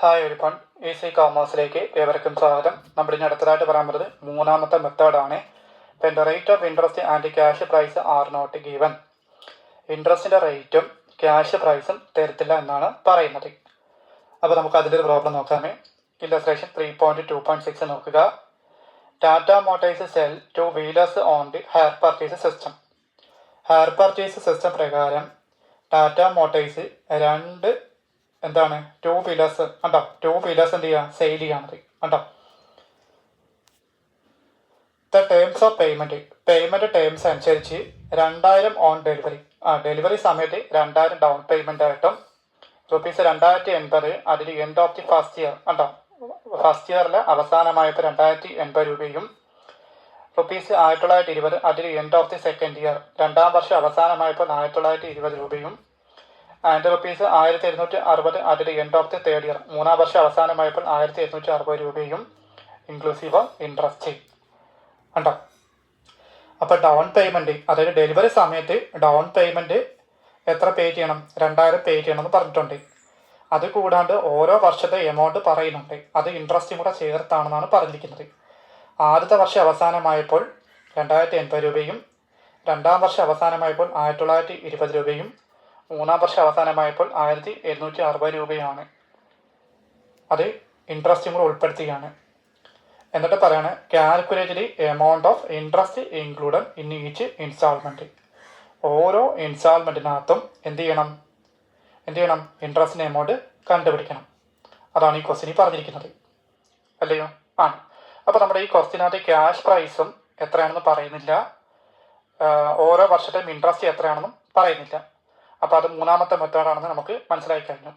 Hi ഒരുപാൻ easy കോമേഴ്സിലേക്ക് ഏവർക്കും സ്വാഗതം. നമ്മൾ ഇനി അടുത്തതായിട്ട് പറയാൻ പറ്റുന്നത് മൂന്നാമത്തെ മെത്തേഡാണ്. ഇപ്പം എൻ്റെ rate of interest and cash price are not given. ഇൻട്രസ്റ്റിൻ്റെ റേറ്റും ക്യാഷ് പ്രൈസും തരത്തില്ല എന്നാണ് പറയുന്നത്. അപ്പോൾ നമുക്ക് അതിൻ്റെ ഒരു പ്രോബ്ലം നോക്കാമേ. ഇല്ലസ്ട്രേഷൻ 3.2.6 നോക്കുക. Tata Motors cell 2 wheelers on the higher purchase system. Higher purchase system പ്രകാരം ടാറ്റ മോട്ടോഴ്സ് രണ്ട് 2 വീലേഴ്സ് കണ്ടോ, 2 വീലേഴ്സ് എന്ത് ചെയ്യുക, സെയിൽ ചെയ്യണത് കണ്ടോ. The terms of payment terms അനുസരിച്ച് 2000 ഓൺ ഡെലിവറി. ഡെലിവറി സമയത്ത് 2000 ഡൗൺ പേയ്മെന്റ് ആയിട്ടും ₹2080 അതിൽ end of the first year കണ്ടോ, ഫസ്റ്റ് ഇയറിലെ അവസാനമായപ്പോൾ 2080 രൂപയും ₹1920 അതിൽ end of the second year രണ്ടാം വർഷം അവസാനമായപ്പോൾ 1920 രൂപയും ആൻഡ് ₹1760 അതിൽ end of the third year മൂന്നാം വർഷം അവസാനമായപ്പോൾ 1760 രൂപയും ഇൻക്ലൂസീവ് ഇൻട്രസ്റ്റ് ഉണ്ടോ. അപ്പോൾ ഡൗൺ പേയ്മെന്റ്, അതായത് ഡെലിവറി സമയത്ത് ഡൗൺ പേയ്മെന്റ് എത്ര പേ ചെയ്യണം, 2000 പേ ചെയ്യണമെന്ന് പറഞ്ഞിട്ടുണ്ട്. അത് കൂടാണ്ട് ഓരോ വർഷത്തെ എമൗണ്ട് പറയുന്നുണ്ട്, അത് ഇൻട്രസ്റ്റും കൂടെ ചേർത്താണെന്നാണ് പറഞ്ഞിരിക്കുന്നത്. ആദ്യത്തെ വർഷം അവസാനമായപ്പോൾ 2080 രൂപയും രണ്ടാം വർഷം അവസാനമായപ്പോൾ 1920 രൂപയും മൂന്നാം വർഷം അവസാനമായപ്പോൾ 1760 രൂപയാണ്. അത് ഇൻട്രസ്റ്റും കൂടെ ഉൾപ്പെടുത്തുകയാണ്. എന്നിട്ട് പറയാണ് calculate the amount of interest included in each instalment. ഓരോ ഇൻസ്റ്റാൾമെൻറ്റിനകത്തും എന്ത് ചെയ്യണം, ഇൻട്രസ്റ്റിൻ്റെ എമൗണ്ട് കണ്ടുപിടിക്കണം. അതാണ് ഈ ക്വസ്റ്റിനിൽ പറഞ്ഞിരിക്കുന്നത്, അല്ലയോ? ആണ്. അപ്പോൾ നമ്മുടെ ഈ ക്വസ്റ്റിനകത്ത് ക്യാഷ് പ്രൈസും എത്രയാണെന്ന് പറയുന്നില്ല, ഓരോ വർഷത്തെയും ഇൻട്രസ്റ്റ് എത്രയാണെന്നും പറയുന്നില്ല. അപ്പോൾ അത് മൂന്നാമത്തെ മെത്തേഡാണെന്ന് നമുക്ക് മനസ്സിലായി കഴിഞ്ഞു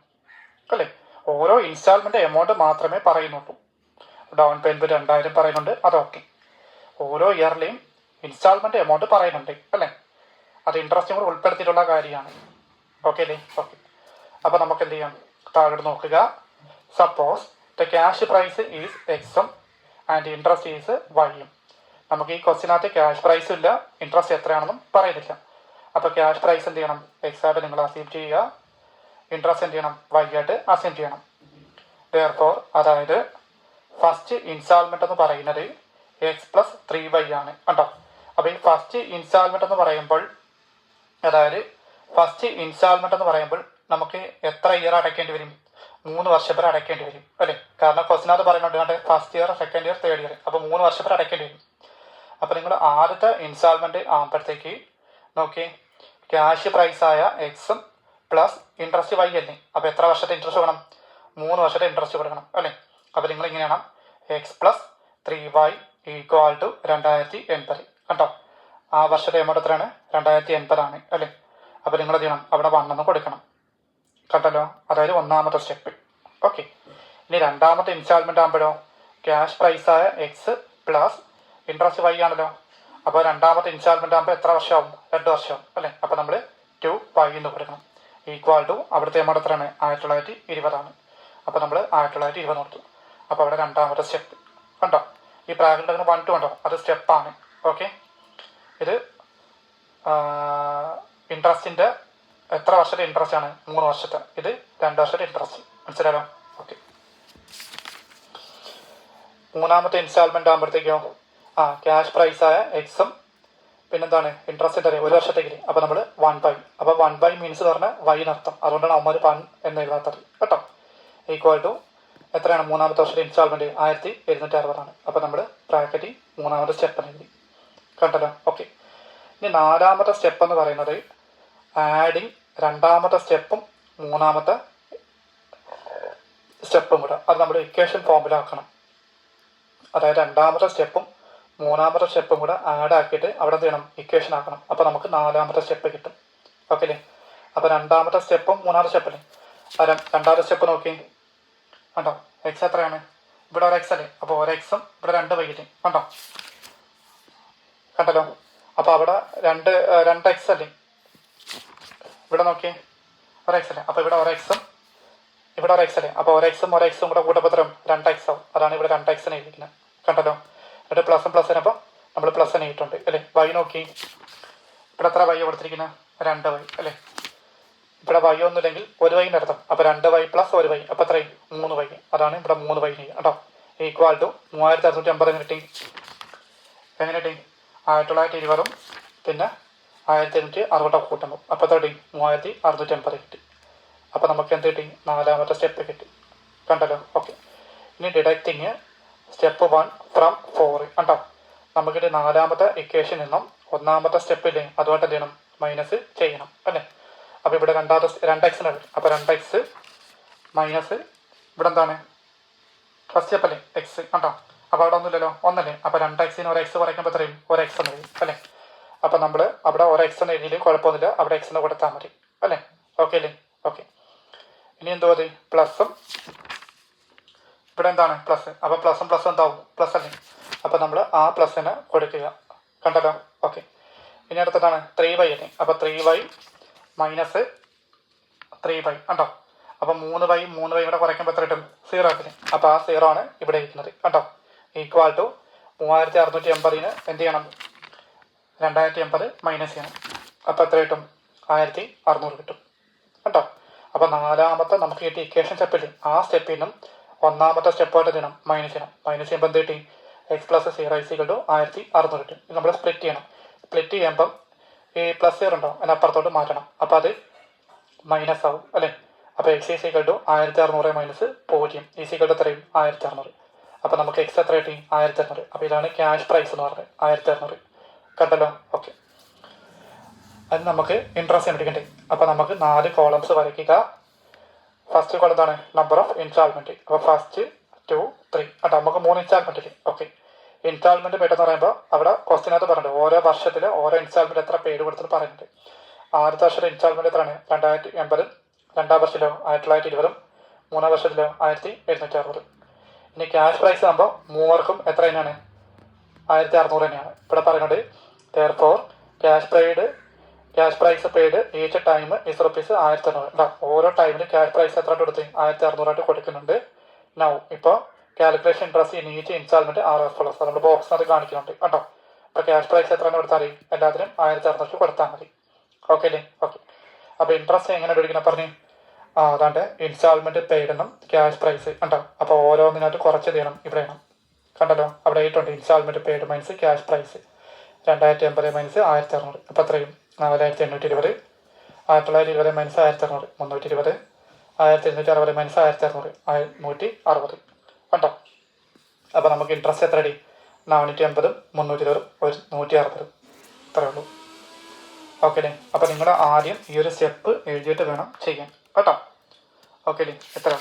അല്ലേ. ഓരോ ഇൻസ്റ്റാൾമെൻറ്റ് എമൗണ്ട് മാത്രമേ പറയുന്നുള്ളൂ. ഡൗൺ പേയ്മെൻറ്റ് 2000 പറയുന്നുണ്ട്, അതൊക്കെ. ഓരോ ഇയറിലെയും ഇൻസ്റ്റാൾമെൻറ്റ് എമൗണ്ട് പറയുന്നുണ്ട് അല്ലേ. അത് ഇൻട്രസ്റ്റും കൂടെ ഉൾപ്പെടുത്തിയിട്ടുള്ള കാര്യമാണ്. ഓക്കെ അല്ലേ? ഓക്കെ. അപ്പോൾ നമുക്ക് എന്ത് ചെയ്യാം, താഴോട്ട് നോക്കുക. Suppose the cash prize is എക്സും ആൻഡ് ഇൻട്രസ്റ്റ് ഈസ് വൈയും. നമുക്ക് ഈ ക്വസ്റ്റിനകത്ത് ക്യാഷ് പ്രൈസും ഇല്ല, ഇൻട്രസ്റ്റ് എത്രയാണെന്നും പറയുന്നില്ല. അപ്പോൾ ക്യാഷ് പ്രൈസ് എന്ത് ചെയ്യണം, എക്സ് ആയിട്ട് നിങ്ങൾ അസ്യൂം ചെയ്യുക. ഇൻട്രസ്റ്റ് എന്ത് ചെയ്യണം, വൈ ആയിട്ട് അസ്യൂം ചെയ്യണം. ദെയർഫോർ അതായത് ഫസ്റ്റ് ഇൻസ്റ്റാൾമെന്റ് എന്ന് പറയുന്നത് x+3y ആണ് കേട്ടോ. അപ്പോൾ ഈ ഫസ്റ്റ് ഇൻസ്റ്റാൾമെന്റ് എന്ന് പറയുമ്പോൾ നമുക്ക് എത്ര ഇയർ അടയ്ക്കേണ്ടി വരും, 3 വർഷം വരെ അടയ്ക്കേണ്ടി വരും അല്ലേ. കാരണം ക്വസ്റ്റിനകത്ത് പറയുന്നുണ്ട് first year, second year, third year, അപ്പോൾ 3 വർഷം വരെ അടയ്ക്കേണ്ടി വരും. അപ്പോൾ നിങ്ങൾ ആദ്യത്തെ ഇൻസ്റ്റാൾമെന്റ് ആകുമ്പോഴത്തേക്ക് നോക്കി, ക്യാഷ് പ്രൈസായ എക്സും പ്ലസ് ഇൻട്രസ്റ്റ് വൈ അല്ലേ. അപ്പോൾ എത്ര വർഷത്തെ ഇൻട്രസ്റ്റ് കൊടുക്കണം, 3 വർഷത്തെ ഇൻട്രസ്റ്റ് കൊടുക്കണം അല്ലേ. അപ്പോൾ നിങ്ങൾ ഇങ്ങനെയാണ് x+3y = 2080 കേട്ടോ. ആ വർഷത്തെ എമൗണ്ട് എത്രയാണ്, 2080 ആണ് അല്ലേ. അപ്പോൾ നിങ്ങൾ ചെയ്യണം, അവിടെ 1 കൊടുക്കണം കേട്ടല്ലോ. അതായത് ഒന്നാമത്തെ സ്റ്റെപ്പ്. ഓക്കെ. ഇനി രണ്ടാമത്തെ ഇൻസ്റ്റാൾമെന്റ് ആകുമ്പോഴോ ക്യാഷ് പ്രൈസായ എക്സ് പ്ലസ് ഇൻട്രസ്റ്റ് വൈ ആണല്ലോ. അപ്പോൾ രണ്ടാമത്തെ ഇൻസ്റ്റാൾമെന്റ് ആകുമ്പോൾ എത്ര വർഷമാവും, 2 വർഷമാവും അല്ലേ. അപ്പോൾ നമ്മൾ 2y എന്ന് കൊടുക്കണം. = അവിടുത്തെ എമൗണ്ട് എത്രയാണ്, 1920 ആണ്. അപ്പോൾ നമ്മൾ 1920 കൊടുത്തു. അപ്പോൾ അവിടെ രണ്ടാമത്തെ സ്റ്റെപ്പ് കണ്ടോ, ഈ ബ്രാക്കറ്റിൽ 1 2 കണ്ടോ, അത് സ്റ്റെപ്പാണ്. ഓക്കെ. ഇത് ഇൻട്രസ്റ്റിൻ്റെ എത്ര വർഷത്തെ ഇൻട്രസ്റ്റ് ആണ്, 3 വർഷത്തെ. ഇത് 2 വർഷത്തെ ഇൻട്രസ്റ്റ്. മനസ്സിലായോ? ഓക്കെ. മൂന്നാമത്തെ ഇൻസ്റ്റാൾമെന്റ് ആകുമ്പോഴത്തേക്കോ ക്യാഷ് പ്രൈസായ എക്സും പിന്നെന്താണ് ഇൻട്രസ്റ്റിൻ്റെ 1 വർഷത്തേക്ക്. അപ്പോൾ നമ്മൾ 1/. അപ്പോൾ 1/, മീൻസ് പറഞ്ഞാൽ വൈനർത്ഥം, അതുകൊണ്ടാണ് അവന്മാർ 1 എന്ന് എഴുതാത്തത് കേട്ടോ. = എത്രയാണ്, മൂന്നാമത്തെ വർഷത്തെ ഇൻസ്റ്റാൾമെന്റ് 1760 ആണ്. അപ്പോൾ നമ്മൾ ബ്രാക്കറ്റിൽ മൂന്നാമത്തെ സ്റ്റെപ്പ് എഴുതി കണ്ടല്ലോ. ഓക്കെ. ഇനി നാലാമത്തെ സ്റ്റെപ്പ് എന്ന് പറയുന്നത് ആഡിങ് രണ്ടാമത്തെ സ്റ്റെപ്പും മൂന്നാമത്തെ സ്റ്റെപ്പും കൂടെ അത് നമ്മൾ ഇക്വേഷൻ ഫോമിലാക്കണം. അതായത് രണ്ടാമത്തെ സ്റ്റെപ്പും മൂന്നാമത്തെ സ്റ്റെപ്പും കൂടെ ആഡ് ആക്കിയിട്ട് അവിടെ എന്ത് ചെയ്യണം, ഇക്വേഷൻ ആക്കണം. അപ്പോൾ നമുക്ക് നാലാമത്തെ സ്റ്റെപ്പ് കിട്ടും. ഓക്കെ അല്ലേ. അപ്പോൾ രണ്ടാമത്തെ സ്റ്റെപ്പും മൂന്നാമത്തെ സ്റ്റെപ്പല്ലേ. രണ്ടാമത്തെ സ്റ്റെപ്പ് നോക്കി കണ്ടോ, എക്സ് എത്രയാണ്, ഇവിടെ ഒരു എക്സ് അല്ലേ. അപ്പോൾ ഒരു എക്സും ഇവിടെ 2y ഇല്ലേ കണ്ടോ, കണ്ടല്ലോ. അപ്പോൾ അവിടെ 2 എക്സ് അല്ലേ. ഇവിടെ നോക്കി ഒരു എക്സ് അല്ലേ. അപ്പോൾ ഇവിടെ ഒരു എക്സും ഇവിടെ ഒരു എക്സ് അല്ലേ. അപ്പോൾ ഒരു എക്സും കൂടെ കൂട്ടപ്പത്രം 2x ആവും. അതാണ് ഇവിടെ 2x എഴുതിക്കുന്നത് കണ്ടല്ലോ. എന്നിട്ട് പ്ലസും പ്ലസിനപ്പോൾ നമ്മൾ പ്ലസ് തന്നെ ഇട്ടുണ്ട് അല്ലേ. വൈ നോക്കി, ഇവിടെ എത്ര വൈ കൊടുത്തിരിക്കുന്നത്, 2y അല്ലേ. ഇവിടെ y ഒന്നുമില്ലെങ്കിൽ 1y അർത്ഥം. അപ്പോൾ 2y + 1y, അപ്പോൾ എത്രയും 3y. അതാണ് ഇവിടെ 3 കേട്ടോ. ഈക്വൽ ടു 3650 എങ്ങനെ കിട്ടി? 1920 പിന്നെ 1760 കൂട്ടുമ്പോൾ അപ്പോൾ കിട്ടി 3650 കിട്ടി. അപ്പോൾ നമുക്ക് എന്ത് കിട്ടി? 4ാമത്തെ സ്റ്റെപ്പ് കിട്ടി. കണ്ടല്ലോ? ഓക്കെ. ഇനി ഡിഡക്റ്റിങ് സ്റ്റെപ്പ് 1 ഫ്രം 4 കണ്ടോ. നമുക്കിത് 4ാമത്തെ ഇക്വേഷൻ നിന്നും 1ാമത്തെ സ്റ്റെപ്പില്ലേ അതുമായിട്ട് എന്ത് ചെയ്യണം? മൈനസ് ചെയ്യണം അല്ലേ. അപ്പോൾ ഇവിടെ 2x വരും. അപ്പോൾ 2x മൈനസ് ഇവിടെ എന്താണ്? ഫസ്റ്റ് സ്റ്റെപ്പ് അല്ലേ എക്സ് കണ്ടോ. അപ്പോൾ അവിടെ ഒന്നുമില്ലല്ലോ, ഒന്നല്ലേ. അപ്പോൾ 2xന് ഒരു എക്സ് കുറയ്ക്കുമ്പോൾ എത്രയും ഒരു എക്സ് എന്ന് വരും അല്ലേ. അപ്പോൾ നമ്മൾ അവിടെ ഒരു എക്സ് എന്ന് എഴുതിയിലും കുഴപ്പമൊന്നുമില്ല, അവിടെ എക്സിന് കൊടുത്താൽ മതി അല്ലേ. ഓക്കെ അല്ലേ? ഓക്കെ. ഇനി എന്തോ മതി? പ്ലസും ഇവിടെ എന്താണ്? പ്ലസ്. അപ്പോൾ പ്ലസും എന്താവും? പ്ലസ് അല്ലേ. അപ്പോൾ നമ്മൾ ആ പ്ലസ്സിന് കൊടുക്കുക. കണ്ടല്ലോ? ഓക്കെ. ഇനി അടുത്തതാണ് 3y അല്ലേ. അപ്പോൾ 3y മൈനസ് 3y കണ്ടോ. അപ്പോൾ 3y കൂടെ കുറയ്ക്കുമ്പോൾ എത്ര കിട്ടും? 0 ആക്കില്ലേ. അപ്പോൾ ആ 0 ആണ് ഇവിടെ ഇരിക്കുന്നത് കണ്ടോ. ഈക്വൽ ടു 3680 എന്ത് ചെയ്യണം? 2080 മൈനസ് ചെയ്യണം. അപ്പോൾ എത്ര കിട്ടും? 1600 കിട്ടും കേട്ടോ. അപ്പോൾ 4ാമത്തെ നമുക്ക് കിട്ടിയ ഇക്വേഷൻ സ്റ്റെപ്പില്ലേ ആ സ്റ്റെപ്പിൽ നിന്നും 1ാമത്തെ സ്റ്റെപ്പായിട്ട് ചെയ്യണം മൈനസ് ചെയ്യണം. മൈനസ് ചെയ്യുമ്പോൾ എന്ത് കിട്ടി? x + 0 = 1600 കിട്ടും. ഇത് നമ്മൾ സ്പ്ലിറ്റ് ചെയ്യണം. സ്പ്ലിറ്റ് ചെയ്യുമ്പം ഈ പ്ലസ് 0 ഉണ്ടാവും, അതിനപ്പുറത്തോട്ട് മാറ്റണം. അപ്പോൾ അത് മൈനസ് ആവും അല്ലേ. അപ്പോൾ x = 1600 മൈനസ് 0 എത്രയും 1600. അപ്പോൾ നമുക്ക് x എത്ര കിട്ടി? 1600. അപ്പോൾ ഇതാണ് ക്യാഷ് പ്രൈസ് എന്ന് പറഞ്ഞത് 1600. കണ്ടല്ലോ? ഓക്കെ. അത് നമുക്ക് ഇൻട്രസ്റ്റ് കണ്ടുപിടിക്കണ്ടേ. അപ്പോൾ നമുക്ക് 4 കോളംസ് വരയ്ക്കുക. ഫസ്റ്റ് കോളം എന്താണ്? Number of instalment. അപ്പോൾ 1, 2, 3 കേട്ടോ. നമുക്ക് 3 ഇൻസ്റ്റാൾമെൻറ്റ് ഇല്ലേ. ഓക്കെ. ഇൻസ്റ്റാൾമെൻറ്റ് പെട്ടെന്ന് പറയുമ്പോൾ അവിടെ ക്വസ്റ്റിനകത്ത് പറഞ്ഞിട്ടുണ്ട് ഓരോ വർഷത്തിൽ ഓരോ ഇൻസ്റ്റാൾമെൻറ്റ് എത്ര പേര് കൊടുത്തിട്ട് പറയുന്നുണ്ട്. ആദ്യത്തെ വർഷത്തിൽ ഇൻസ്റ്റാൾമെൻറ്റ് എത്രയാണ്? 2080. 2ാം വർഷത്തിലോ 1920. 3ാം വർഷത്തിലോ 1760. ഇനി ക്യാഷ് പ്രൈസ് ആകുമ്പോൾ മൂവർക്കും എത്ര തന്നെയാണ്? 1600 തന്നെയാണ്. ഇവിടെ പറയുന്നത് therefore cash prize paid each time is rupees 1600. ഓരോ ടൈമിൽ ക്യാഷ് പ്രൈസ് എത്ര കൊടുത്ത്? 1600 കൊടുക്കുന്നുണ്ട്. നൗ ഇപ്പോൾ calculation interest in each instalment R S plus നമ്മുടെ ബോക്സിനകത്ത് കാണിക്കുന്നുണ്ട് കേട്ടോ. അപ്പോൾ ക്യാഷ് പ്രൈസ് എത്ര കൊടുത്താൽ മതി? എല്ലാത്തിനും 1600 കൊടുത്താൽ മതി. ഓക്കെ അല്ലേ? ഓക്കെ. അപ്പോൾ ഇൻട്രസ്റ്റ് എങ്ങനെ എടുക്കണം പറഞ്ഞ്? അതാണ്ട് ഇൻസ്റ്റാൾമെൻറ്റ് പെയ്ഡ് എന്നും ക്യാഷ് പ്രൈസ് കണ്ടോ. അപ്പോൾ ഓരോന്നിനായിട്ട് കുറച്ച് ചെയ്യണം. ഇവിടെ വേണം കണ്ടല്ലോ. അവിടെ ആയിട്ടുണ്ട് instalment paid minus cash prize 2080 minus 1600. അപ്പോൾ എത്രയും 4820. 1920 മൈനസ് 1600 320. 1760 മൈനസ് 1600 160 കണ്ടോ. അപ്പോൾ നമുക്ക് ഇൻട്രസ്റ്റ് എത്ര അടി? 480 320 160 ഇത്രയേ ഉള്ളൂ. ഓക്കെ അല്ലേ. അപ്പോൾ നിങ്ങൾ ആദ്യം ഈ ഒരു സ്റ്റെപ്പ് എഴുതിയിട്ട് വേണം ചെയ്യാൻ കേട്ടോ. ഓക്കെ അല്ലേ. എത്ര